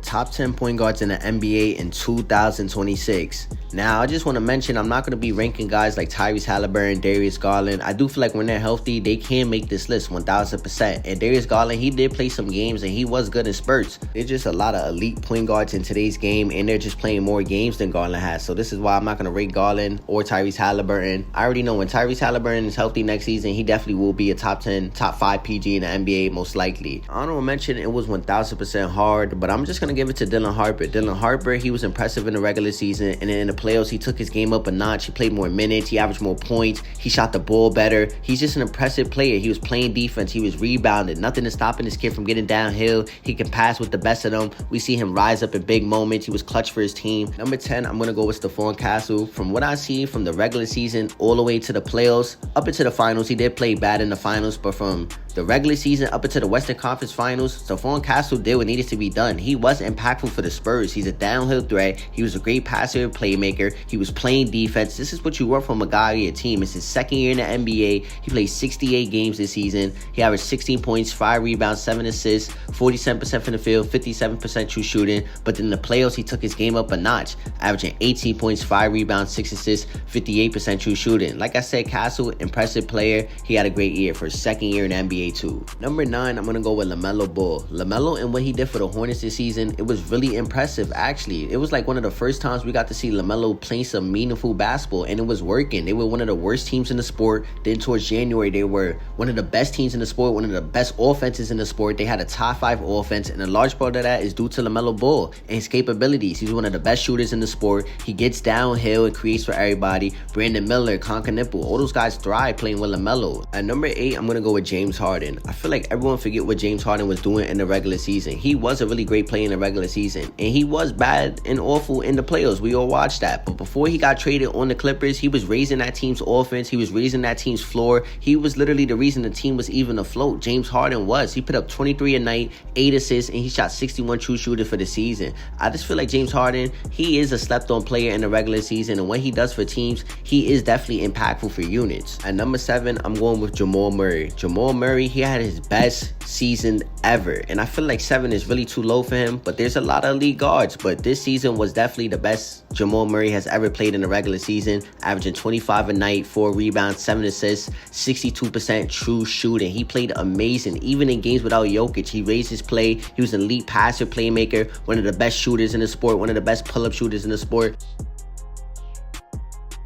Top 10 point guards in the NBA in 2026. Now, I just want to mention, I'm not going to be ranking guys like Tyrese Halliburton, Darius Garland. I do feel like when they're healthy, they can make this list 1000%. And Darius Garland, he did play some games and he was good in spurts. There's just a lot of elite point guards in today's game, and they're just playing more games than Garland has. So this is why I'm not going to rate Garland or Tyrese Halliburton. I already know when Tyrese Halliburton is healthy next season, he definitely will be a top 10, top 5 PG in the NBA most likely. Honorable mention, it was 1000% hard, but I'm just going to give it to Dylan Harper. Dylan Harper, he was impressive in the regular season, and then in the playoffs, he took his game up a notch. He played more minutes, he averaged more points, he shot the ball better. He's just an impressive player. He was playing defense, he was rebounding. Nothing is stopping this kid from getting downhill. He can pass with the best of them. We see him rise up in big moments. He was clutch for his team. Number 10, I'm going to go with Stephon Castle. From what I see from the regular season all the way to the playoffs, up into the finals, he did play bad in the finals, but from the regular season up into the Western Conference Finals, Stephon Castle did what needed to be done. He was impactful for the Spurs. He's a downhill threat. He was a great passer and playmaker. He was playing defense. This is what you want from a guy on your team. It's his second year in the NBA. He played 68 games this season. He averaged 16 points, 5 rebounds, 7 assists, 47% from the field, 57% true shooting. But in the playoffs, he took his game up a notch, averaging 18 points, 5 rebounds, 6 assists, 58% true shooting. Like I said, Castle, impressive player. He had a great year for his second year in the NBA too. Number 9, I'm going to go with LaMelo Ball. LaMelo and what he did for the Hornets this season, it was really impressive actually. It was like one of the first times we got to see LaMelo play some meaningful basketball, and it was working. They were one of the worst teams in the sport. Then towards January, they were one of the best teams in the sport, one of the best offenses in the sport. They had a top 5 offense, and a large part of that is due to LaMelo Ball and his capabilities. He's one of the best shooters in the sport. He gets downhill and creates for everybody. Brandon Miller, Nipple, all those guys thrive playing with LaMelo. At number 8, I'm going to go with James Harden. I feel like everyone forget what James Harden was doing in the regular season. He was a really great player in the regular season, and he was bad and awful in the playoffs. We all watched that. But before he got traded on the Clippers, he was raising that team's offense. He was raising that team's floor. He was literally the reason the team was even afloat. James Harden was. He put up 23 a night, 8 assists, and he shot 61 true shooters for the season. I just feel like James Harden, he is a slept-on player in the regular season, and what he does for teams, he is definitely impactful for units. At number 7, I'm going with Jamal Murray. Jamal Murray, he had his best season ever, and I feel like 7 is really too low for him, but there's a lot of elite guards. But this season was definitely the best Jamal Murray has ever played in the regular season, averaging 25 a night, 4 rebounds, 7 assists, 62% true shooting. He played amazing. Even in games without Jokic, he raised his play. He was an elite passer, playmaker, one of the best shooters in the sport, one of the best pull-up shooters in the sport.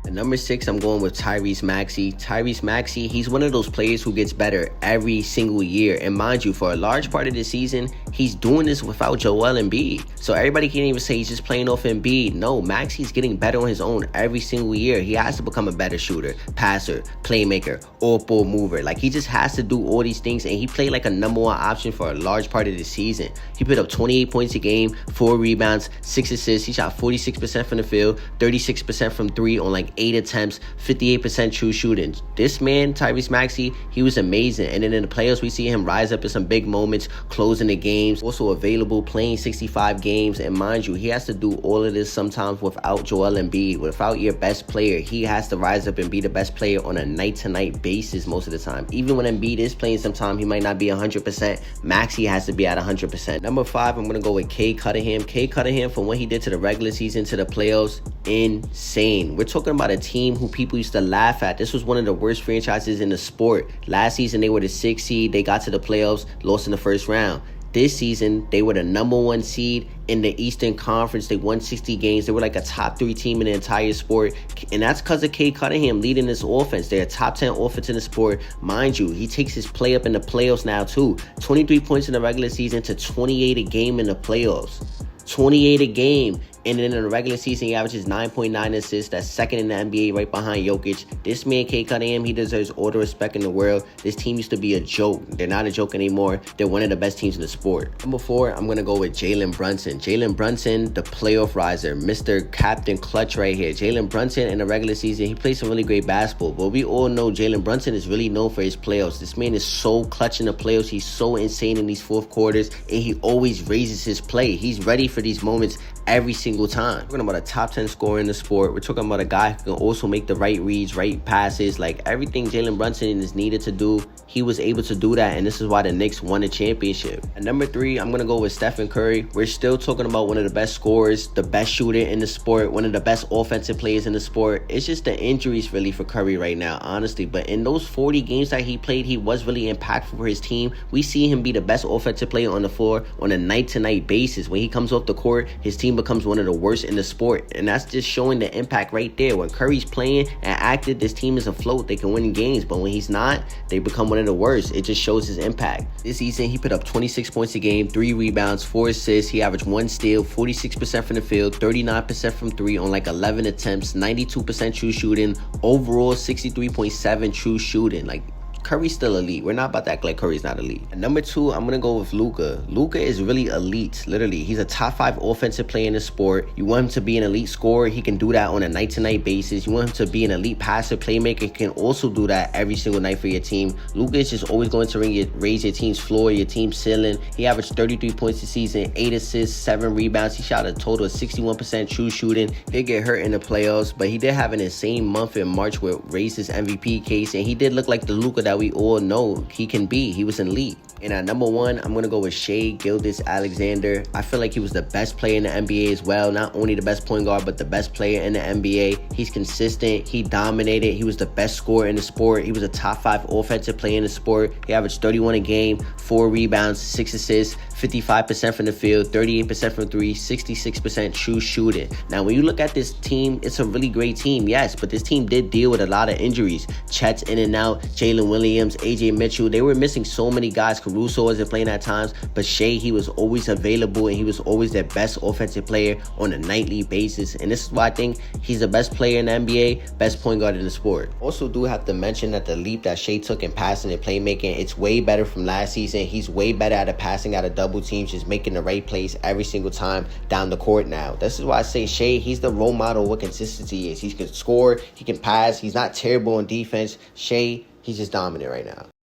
At number 6, I'm going with Tyrese Maxey. Tyrese Maxey, he's one of those players who gets better every single year. And mind you, for a large part of the season, he's doing this without Joel Embiid. So everybody can't even say he's just playing off Embiid. No, Maxey's getting better on his own every single year. He has to become a better shooter, passer, playmaker, all-ball mover. Like, he just has to do all these things, and he played like a number 1 option for a large part of the season. He put up 28 points a game, 4 rebounds, 6 assists. He shot 46% from the field, 36% from 3 on like 8 attempts, 58% true shooting. This man, Tyrese Maxey, he was amazing. And then in the playoffs, we see him rise up in some big moments, closing the games, also available, playing 65 games. And mind you, he has to do all of this sometimes without Joel Embiid. Without your best player, he has to rise up and be the best player on a night-to-night basis most of the time. Even when Embiid is playing, sometimes he might not be 100%. Maxey has to be at 100%. Number 5, I'm going to go with Cade Cunningham. Cade Cunningham, from what he did to the regular season to the playoffs, insane. We're talking about a team who people used to laugh at. This was one of the worst franchises in the sport. Last season, they were the 6th seed. They got to the playoffs, lost in the first round. This season, they were the number 1 seed in the Eastern Conference. They won 60 games. They were like a top 3 team in the entire sport. And that's because of Cade Cunningham leading this offense. They're a top 10 offense in the sport. Mind you, he takes his play up in the playoffs now too. 23 points in the regular season to 28 a game in the playoffs. 28 a game. And then in the regular season, he averages 9.9 assists. That's second in the NBA, right behind Jokic. This man, Cade Cunningham, he deserves all the respect in the world. This team used to be a joke. They're not a joke anymore. They're one of the best teams in the sport. Number 4, I'm going to go with Jalen Brunson. Jalen Brunson, the playoff riser, Mr. Captain Clutch right here. Jalen Brunson, in the regular season, he plays some really great basketball. But we all know Jalen Brunson is really known for his playoffs. This man is so clutch in the playoffs. He's so insane in these fourth quarters, and he always raises his play. He's ready for these moments every single time. We're talking about a top 10 scorer in the sport. We're talking about a guy who can also make the right reads, right passes. Like, everything Jalen Brunson is needed to do, he was able to do that, and this is why the Knicks won the championship. At number 3, I'm gonna go with Stephen Curry. We're still talking about one of the best scorers, the best shooter in the sport, one of the best offensive players in the sport. It's just the injuries really for Curry right now, honestly. But in those 40 games that he played, he was really impactful for his team. We see him be the best offensive player on the floor on a night-to-night basis. When he comes off the court, his team becomes one of the worst in the sport, and that's just showing the impact right there. When Curry's playing and active, this team is afloat. They can win games, but when he's not, they become one of the worst. It just shows his impact. This season, he put up 26 points a game, 3 rebounds, 4 assists. He averaged 1 steal, 46% from the field, 39% from 3 on like 11 attempts, 92% true shooting, overall 63.7 true shooting. Like, Curry's still elite. We're not about to act like Curry's not elite. At number 2, I'm going to go with Luka. Luka is really elite, literally. He's a top 5 offensive player in the sport. You want him to be an elite scorer, he can do that on a night-to-night basis. You want him to be an elite passer, playmaker, he can also do that every single night for your team. Luka is just always going to raise your team's floor, your team's ceiling. He averaged 33 points this season, 8 assists, 7 rebounds. He shot a total of 61% true shooting. He did get hurt in the playoffs, but he did have an insane month in March where it raised his MVP case, and he did look like the Luka that we all know he can be. He was elite. And at number 1, I'm going to go with Shai Gilgeous-Alexander. I feel like he was the best player in the NBA as well. Not only the best point guard, but the best player in the NBA. He's consistent. He dominated. He was the best scorer in the sport. He was a top 5 offensive player in the sport. He averaged 31 a game, 4 rebounds, 6 assists, 55% from the field, 38% from 3, 66% true shooting. Now, when you look at this team, it's a really great team, yes, but this team did deal with a lot of injuries. Chet's in and out, Jalen Williams, AJ Mitchell. They were missing so many guys. Caruso wasn't playing at times, but Shai, he was always available, and he was always their best offensive player on a nightly basis. And this is why I think he's the best player in the NBA, best point guard in the sport. Also do have to mention that the leap that Shai took in passing and playmaking, it's way better from last season. He's way better at passing out of double teams, just making the right plays every single time down the court now. This is why I say Shai, he's the role model of what consistency is. He can score, he can pass, he's not terrible on defense. Shai, he's just dominant right now.